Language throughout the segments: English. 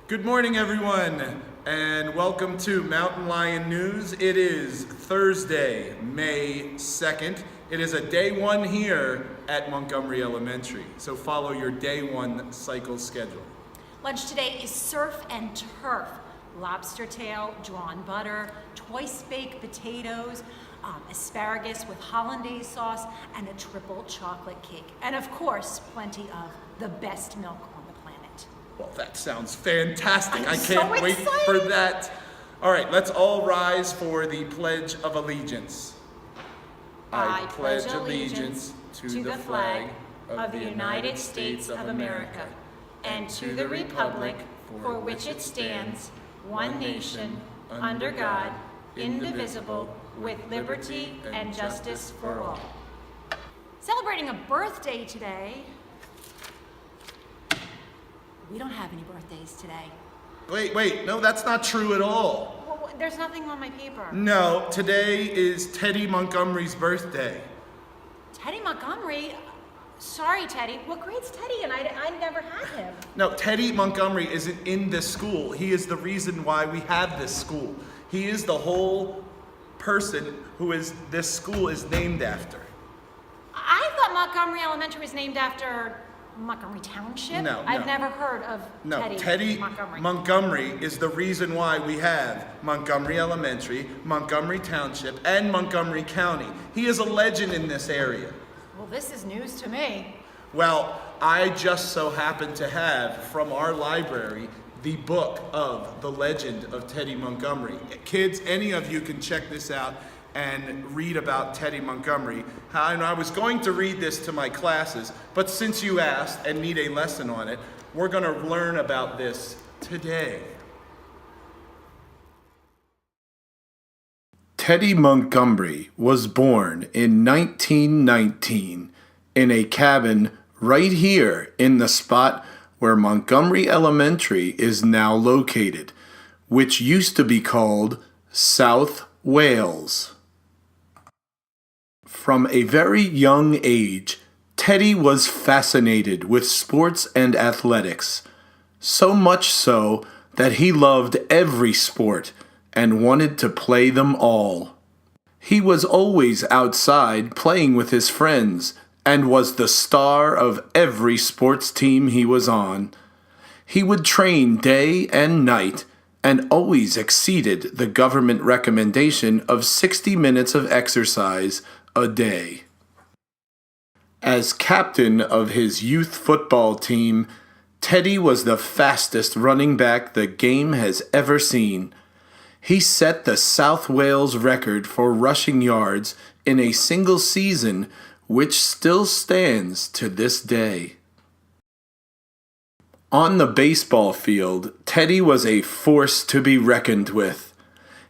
Good morning, everyone, and welcome to Mountain Lion News. It is Thursday, May 2nd. It is a day one here at Montgomery Elementary, so follow your day one cycle schedule. Lunch today is surf and turf, lobster tail, drawn butter, twice baked potatoes, asparagus with hollandaise sauce, and a triple chocolate cake. And of course, plenty of the best milk on the planet. Well, that sounds fantastic. I so can't wait excited. for that. All right, let's all rise for the Pledge of Allegiance. I pledge allegiance to the flag of the United States of America and to the republic for which it stands, one nation, under God, indivisible, with liberty and justice for all. Celebrating a birthday today. We don't have any birthdays today. Wait, no, that's not true at all. Well, there's nothing on my paper. No, today is Teddy Montgomery's birthday. Teddy Montgomery? Sorry, Teddy. What grade's Teddy? And I never had him. No, Teddy Montgomery isn't in this school. He is the reason why we have this school. He is the whole person who this school is named after. I thought Montgomery Elementary was named after Montgomery Township. No. I've never heard of Teddy Montgomery. Montgomery is the reason why we have Montgomery Elementary, Montgomery Township, and Montgomery County. He is a legend in this area. Well, this is news to me. Well, I just so happen to have from our library the book of the Legend of Teddy Montgomery. Kids, any of you can check this out and read about Teddy Montgomery. And I was going to read this to my classes, but since you asked and need a lesson on it, we're going to learn about this today. Teddy Montgomery was born in 1919 in a cabin right here in the spot where Montgomery Elementary is now located, which used to be called South Wales. From a very young age, Teddy was fascinated with sports and athletics, so much so that he loved every sport and wanted to play them all. He was always outside playing with his friends and was the star of every sports team he was on. He would train day and night and always exceeded the government recommendation of 60 minutes of exercise a day. As captain of his youth football team, Teddy was the fastest running back the game has ever seen. He set the South Wales record for rushing yards in a single season, which still stands to this day. On the baseball field, Teddy was a force to be reckoned with.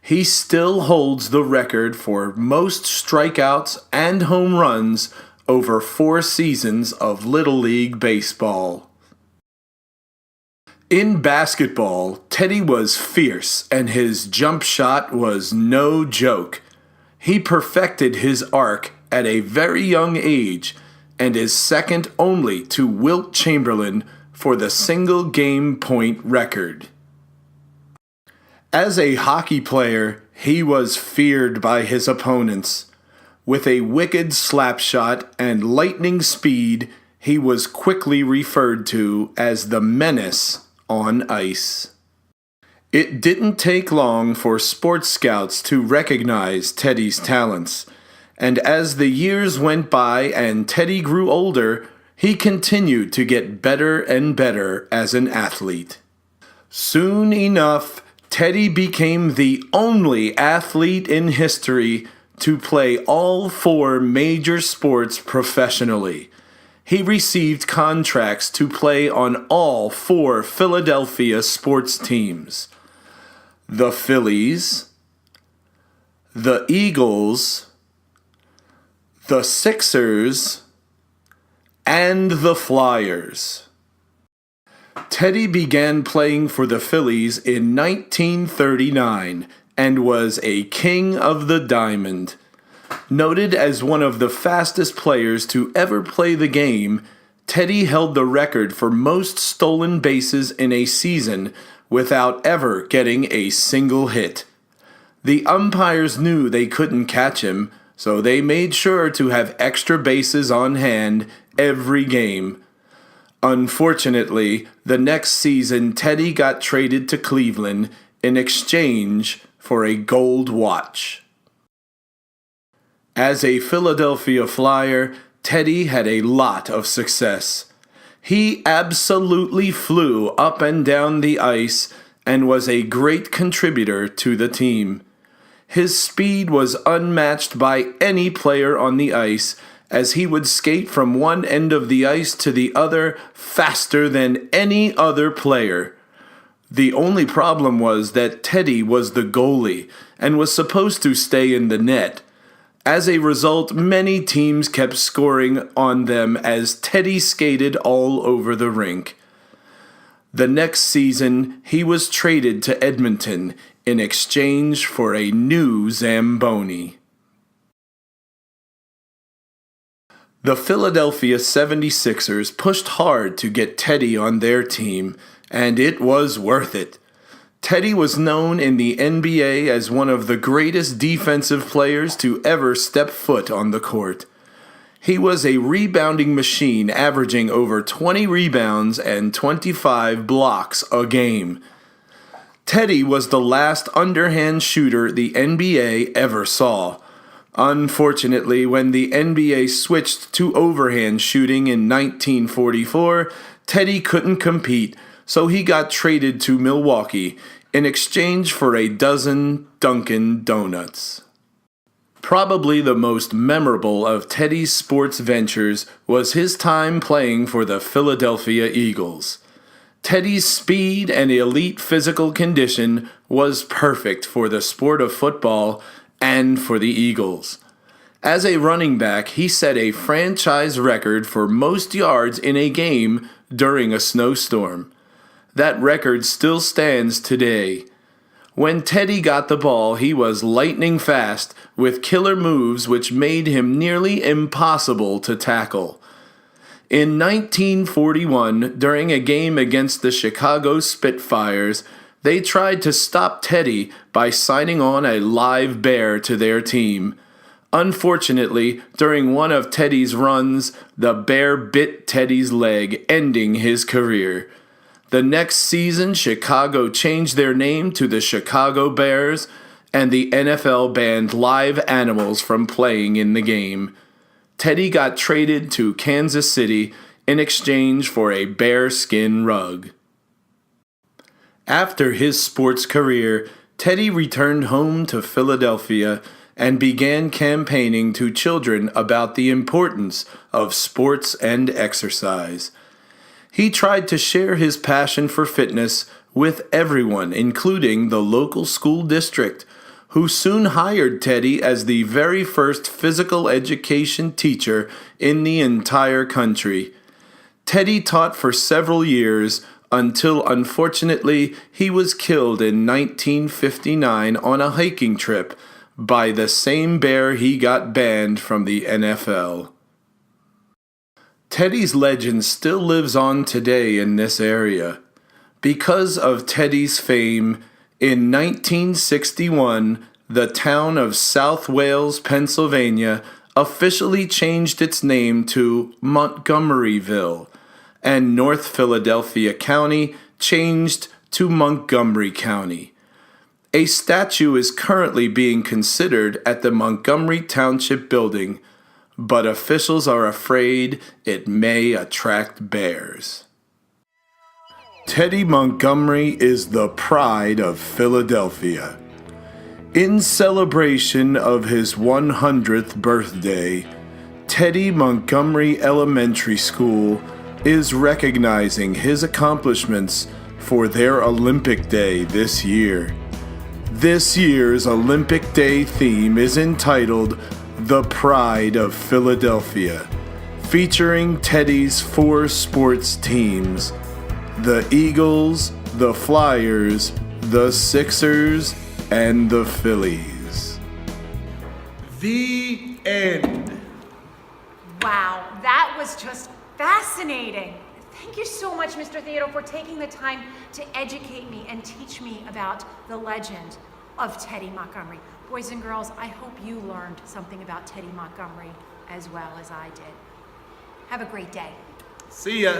He still holds the record for most strikeouts and home runs over 4 seasons of Little League Baseball. In basketball, Teddy was fierce and his jump shot was no joke. He perfected his arc at a very young age and is second only to Wilt Chamberlain for the single game point record. As a hockey player, he was feared by his opponents. With a wicked slap shot and lightning speed, he was quickly referred to as the Menace on ice. It didn't take long for sports scouts to recognize Teddy's talents, and as the years went by and Teddy grew older, he continued to get better and better as an athlete. Soon enough, Teddy became the only athlete in history to play all 4 major sports professionally. He received contracts to play on all 4 Philadelphia sports teams: the Phillies, the Eagles, the Sixers, and the Flyers. Teddy began playing for the Phillies in 1939 and was a king of the diamond. Noted as one of the fastest players to ever play the game, Teddy held the record for most stolen bases in a season without ever getting a single hit. The umpires knew they couldn't catch him, so they made sure to have extra bases on hand every game. Unfortunately, the next season Teddy got traded to Cleveland in exchange for a gold watch. As a Philadelphia Flyer, Teddy had a lot of success. He absolutely flew up and down the ice and was a great contributor to the team. His speed was unmatched by any player on the ice, as he would skate from one end of the ice to the other faster than any other player. The only problem was that Teddy was the goalie and was supposed to stay in the net. As a result, many teams kept scoring on them as Teddy skated all over the rink. The next season, he was traded to Edmonton in exchange for a new Zamboni. The Philadelphia 76ers pushed hard to get Teddy on their team, and it was worth it. Teddy was known in the NBA as one of the greatest defensive players to ever step foot on the court. He was a rebounding machine, averaging over 20 rebounds and 25 blocks a game. Teddy was the last underhand shooter the NBA ever saw. Unfortunately, when the NBA switched to overhand shooting in 1944, Teddy couldn't compete, so he got traded to Milwaukee in exchange for a dozen Dunkin' Donuts. Probably the most memorable of Teddy's sports ventures was his time playing for the Philadelphia Eagles. Teddy's speed and elite physical condition was perfect for the sport of football and for the Eagles. As a running back, he set a franchise record for most yards in a game during a snowstorm. That record still stands today. When Teddy got the ball, he was lightning fast with killer moves which made him nearly impossible to tackle. In 1941, during a game against the Chicago Spitfires, they tried to stop Teddy by signing on a live bear to their team. Unfortunately, during one of Teddy's runs, the bear bit Teddy's leg, ending his career. The next season, Chicago changed their name to the Chicago Bears, and the NFL banned live animals from playing in the game. Teddy got traded to Kansas City in exchange for a bearskin rug. After his sports career, Teddy returned home to Philadelphia and began campaigning to children about the importance of sports and exercise. He tried to share his passion for fitness with everyone, including the local school district, who soon hired Teddy as the very first physical education teacher in the entire country. Teddy taught for several years until, unfortunately, he was killed in 1959 on a hiking trip by the same bear he got banned from the NFL. Teddy's legend still lives on today in this area. Because of Teddy's fame, in 1961, the town of South Wales, Pennsylvania, officially changed its name to Montgomeryville, and North Philadelphia County changed to Montgomery County. A statue is currently being considered at the Montgomery Township building, but officials are afraid it may attract bears. Teddy Montgomery is the pride of Philadelphia. In celebration of his 100th birthday, Teddy Montgomery Elementary School is recognizing his accomplishments for their Olympic Day this year. This year's Olympic Day theme is entitled The Pride of Philadelphia, featuring Teddy's 4 sports teams: the Eagles, the Flyers, the Sixers, and the Phillies. The end. Wow, that was just fascinating. Thank you so much, Mr. Theodore, for taking the time to educate me and teach me about the legend of Teddy Montgomery. Boys and girls, I hope you learned something about Teddy Montgomery as well as I did. Have a great day. See ya.